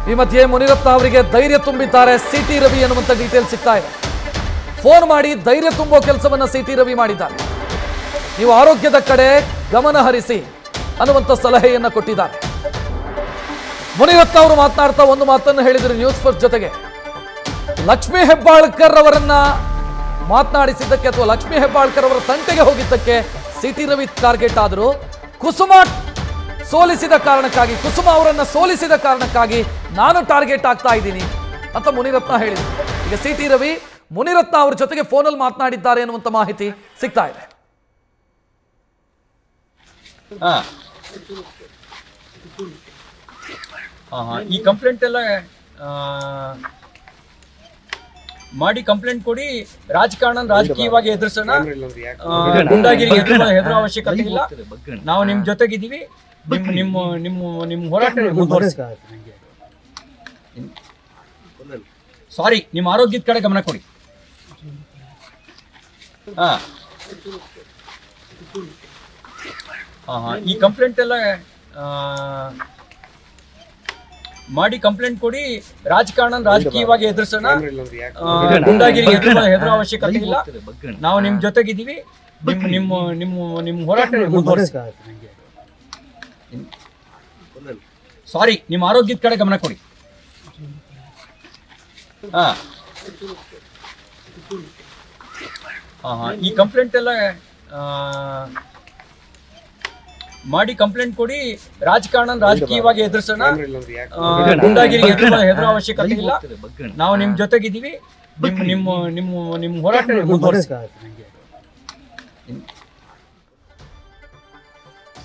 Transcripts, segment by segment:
ಈ ಮಧ್ಯೆ ಮುನಿರತ್ನ ಅವರಿಗೆ ಧೈರ್ಯ ತುಂಬಿದ್ದಾರೆ ಸಿಟಿ ರವಿ ಅನ್ನುವಂತ ಡೀಟೇಲ್ ಸಿಗ್ತಾ ಇದೆ. ಫೋನ್ ಮಾಡಿ ಧೈರ್ಯ ತುಂಬೋ ಕೆಲಸವನ್ನ ಸಿಟಿ ರವಿ ಮಾಡಿದ್ದಾರೆ. ನೀವು ಆರೋಗ್ಯದ ಕಡೆ ಗಮನ ಹರಿಸಿ ಅನ್ನುವಂತ ಸಲಹೆಯನ್ನ ಕೊಟ್ಟಿದ್ದಾರೆ. ಮುನಿರತ್ನ ಅವರು ಮಾತನಾಡ್ತಾ ಒಂದು ಮಾತನ್ನು ಹೇಳಿದರು ನ್ಯೂಸ್ ಫಸ್ಟ್ ಜೊತೆಗೆ. ಲಕ್ಷ್ಮೀ ಹೆಬ್ಬಾಳ್ಕರ್ ಅವರನ್ನ ಮಾತನಾಡಿಸಿದ್ದಕ್ಕೆ ಅಥವಾ ಲಕ್ಷ್ಮೀ ಹೆಬ್ಬಾಳ್ಕರ್ ಅವರ ತಂಟೆಗೆ ಹೋಗಿದ್ದಕ್ಕೆ ಸಿಟಿ ರವಿ ಟಾರ್ಗೆಟ್ ಆದರೂ ಕುಸುಮ ಸೋಲಿಸಿದ ಕಾರಣಕ್ಕಾಗಿ ಕುಸುಮ ಅವರನ್ನ ಸೋಲಿಸಿದ ಕಾರಣಕ್ಕಾಗಿ ನಾನು ಟಾರ್ಗೆಟ್ ಆಗ್ತಾ ಇದ್ದೀನಿ ಅಂತ ಮುನಿರತ್ನ ಹೇಳಿದರು. ಈಗ ಸಿಟಿ ರವಿ ಮುನಿರತ್ನ ಅವರ ಜೊತೆಗೆ ಫೋನಲ್ಲಿ ಮಾತನಾಡಿದ್ದಾರೆ ಅನ್ನುವಂತ ಮಾಹಿತಿ ಸಿಗ್ತಾ ಇದೆ. ಈ ಕಂಪ್ಲೇಂಟ್ ಎಲ್ಲ ಮಾಡಿ ಕಂಪ್ಲೇಂಟ್ ಕೊಡಿ, ರಾಜಕಾರಣ ರಾಜಕೀಯವಾಗಿ ಎದುರಿಸೋಣ, ಗುಂಡಾಗಿರಿ ಹೆದರೋ ಅವಶ್ಯಕತೆ ಇಲ್ಲ. ನಾವು ನಿಮ್ ಜೊತೆಗಿದ್ದೀವಿ, ನಿಮ್ಮ ಹೋರಾಟ ಮುಂದುವರಿಸಿ. ಸಾರಿ, ನಿಮ್ಮ ಆರೋಗ್ಯದ ಕಡೆ ಗಮನ ಕೊಡಿ. ಈ ಕಂಪ್ಲೇಂಟ್ ಎಲ್ಲ ಮಾಡಿ ಕಂಪ್ಲೇಂಟ್ ಕೊಡಿ, ರಾಜಕಾರಣ ರಾಜಕೀಯವಾಗಿ ಎದುರಿಸೋಣ, ಗುಂಡಾಗಿರಿ ಹೆದರೋ ಅವಶ್ಯಕತೆ ಇಲ್ಲ. ನಾವು ನಿಮ್ ಜೊತೆಗಿದ್ದೀವಿ, ನಿಮ್ಮ ಹೋರಾಟ ಮುಂದುವರಿಸಿ. ಸಾರಿ, ನಿಮ್ಮ ಆರೋಗ್ಯದ ಕಡೆ ಗಮನ ಕೊಡಿ. ಈ ಕಂಪ್ಲೇಂಟ್ ಎಲ್ಲ ಮಾಡಿ ಕಂಪ್ಲೇಂಟ್ ಕೊಡಿ, ರಾಜಕಾರಣ ರಾಜಕೀಯವಾಗಿ ಎದುರಿಸೋಣ, ಗುಂಡಾಗಿರಿ ಹೆದರೋ ಅವಶ್ಯಕತೆ ಇಲ್ಲ. ನಾವು ನಿಮ್ ಜೊತೆಗಿದ್ದೀವಿ, ನಿಮ್ಮ ಹೋರಾಟ ಮುಂದುವರಿಸಿ.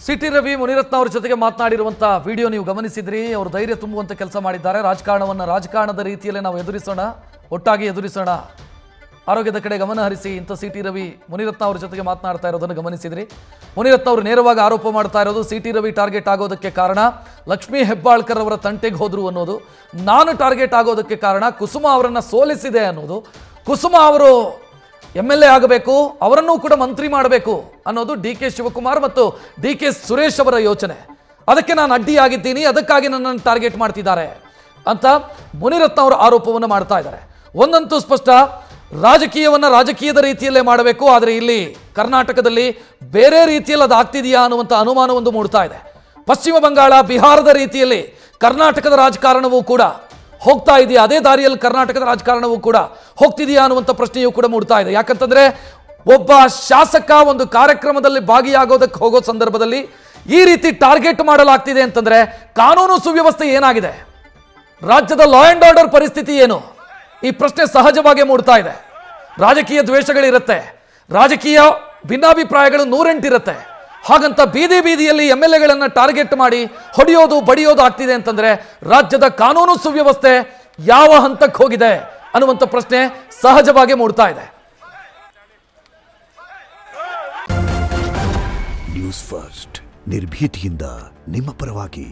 ಸಿಟಿ ರವಿ ಮುನಿರತ್ನ ಅವರ ಜೊತೆಗೆ ಮಾತನಾಡಿರುವಂತಹ ವಿಡಿಯೋ ನೀವು ಗಮನಿಸಿದ್ರಿ. ಅವರು ಧೈರ್ಯ ತುಂಬುವಂತ ಕೆಲಸ ಮಾಡಿದ್ದಾರೆ. ರಾಜಕಾರಣದ ರೀತಿಯಲ್ಲೇ ನಾವು ಎದುರಿಸೋಣ, ಒಟ್ಟಾಗಿ ಎದುರಿಸೋಣ, ಆರೋಗ್ಯದ ಕಡೆ ಗಮನ ಹರಿಸಿ ಇಂಥ ಸಿಟಿ ರವಿ ಮುನಿರತ್ನ ಅವರ ಜೊತೆಗೆ ಮಾತನಾಡ್ತಾ ಇರೋದನ್ನು ಗಮನಿಸಿದ್ರಿ. ಮುನಿರತ್ನ ಅವರು ನೇರವಾಗಿ ಆರೋಪ ಮಾಡ್ತಾ ಇರೋದು ಸಿಟಿ ರವಿ ಟಾರ್ಗೆಟ್ ಆಗೋದಕ್ಕೆ ಕಾರಣ ಲಕ್ಷ್ಮೀ ಹೆಬ್ಬಾಳ್ಕರ್ ಅವರ ತಂಟೆಗೆ ಹೋದ್ರು ಅನ್ನೋದು, ನಾನು ಟಾರ್ಗೆಟ್ ಆಗೋದಕ್ಕೆ ಕಾರಣ ಕುಸುಮ ಅವರನ್ನು ಸೋಲಿಸಿದೆ ಅನ್ನೋದು, ಕುಸುಮ ಅವರು MLA ಆಗಬೇಕು, ಅವರನ್ನೂ ಕೂಡ ಮಂತ್ರಿ ಮಾಡಬೇಕು ಅನ್ನೋದು DK ಶಿವಕುಮಾರ್ ಮತ್ತು DK ಸುರೇಶ್ ಅವರ ಯೋಚನೆ. ಅದಕ್ಕೆ ನಾನು ಅಡ್ಡಿಯಾಗಿದ್ದೀನಿ, ಅದಕ್ಕಾಗಿ ನನ್ನನ್ನು ಟಾರ್ಗೆಟ್ ಮಾಡ್ತಿದ್ದಾರೆ ಅಂತ ಮುನಿರತ್ನ ಅವರು ಆರೋಪವನ್ನು ಮಾಡ್ತಾ ಇದ್ದಾರೆ. ಒಂದಂತೂ ಸ್ಪಷ್ಟ, ರಾಜಕೀಯದ ರೀತಿಯಲ್ಲೇ ಮಾಡಬೇಕು, ಆದರೆ ಇಲ್ಲಿ ಕರ್ನಾಟಕದಲ್ಲಿ ಬೇರೆ ರೀತಿಯಲ್ಲಿ ಅದು ಆಗ್ತಿದೆಯಾ ಅನ್ನುವಂಥ ಅನುಮಾನವೊಂದು ಮೂಡ್ತಾ ಇದೆ. ಪಶ್ಚಿಮ ಬಂಗಾಳ, ಬಿಹಾರದ ರೀತಿಯಲ್ಲಿ ಕರ್ನಾಟಕದ ರಾಜಕಾರಣವೂ ಕೂಡ ಹೋಗ್ತಾ ಇದೆಯಾ, ಅದೇ ದಾರಿಯಲ್ಲಿ ಕರ್ನಾಟಕದ ರಾಜಕಾರಣವೂ ಕೂಡ ಹೋಗ್ತಿದೆಯಾ ಅನ್ನುವಂಥ ಪ್ರಶ್ನೆಯೂ ಕೂಡ ಮೂಡ್ತಾ ಇದೆ. ಯಾಕಂತಂದ್ರೆ ಒಬ್ಬ ಶಾಸಕ ಒಂದು ಕಾರ್ಯಕ್ರಮದಲ್ಲಿ ಭಾಗಿಯಾಗೋದಕ್ಕೆ ಹೋಗೋ ಸಂದರ್ಭದಲ್ಲಿ ಈ ರೀತಿ ಟಾರ್ಗೆಟ್ ಮಾಡಲಾಗ್ತಿದೆ ಅಂತಂದ್ರೆ ಕಾನೂನು ಸುವ್ಯವಸ್ಥೆ ಏನಾಗಿದೆ, ರಾಜ್ಯದ ಲಾ ಅಂಡ್ ಆರ್ಡರ್ ಪರಿಸ್ಥಿತಿ ಏನು, ಈ ಪ್ರಶ್ನೆ ಸಹಜವಾಗಿ ಮೂಡ್ತಾ ಇದೆ. ರಾಜಕೀಯ ದ್ವೇಷಗಳಿರುತ್ತೆ, ರಾಜಕೀಯ ಭಿನ್ನಾಭಿಪ್ರಾಯಗಳು 108 ಇರುತ್ತೆ. ಹಾಗಂತ ಬೀದಿಯಲ್ಲಿ MLAಗಳನ್ನು ಟಾರ್ಗೆಟ್ ಮಾಡಿ ಹೊಡೆಯೋದು ಬಡಿಯೋದು ಆಗ್ತಿದೆ ಅಂತಂದ್ರೆ ರಾಜ್ಯದ ಕಾನೂನು ಸುವ್ಯವಸ್ಥೆ ಯಾವ ಹಂತಕ್ಕೆ ಹೋಗಿದೆ ಅನ್ನುವಂಥ ಪ್ರಶ್ನೆ ಸಹಜವಾಗಿ ಮೂಡ್ತಾ ಇದೆ. ನ್ಯೂಸ್ ಫಸ್ಟ್ ನಿರ್ಭೀತಿಯಿಂದ ನಿಮ್ಮ ಪರವಾಗಿ.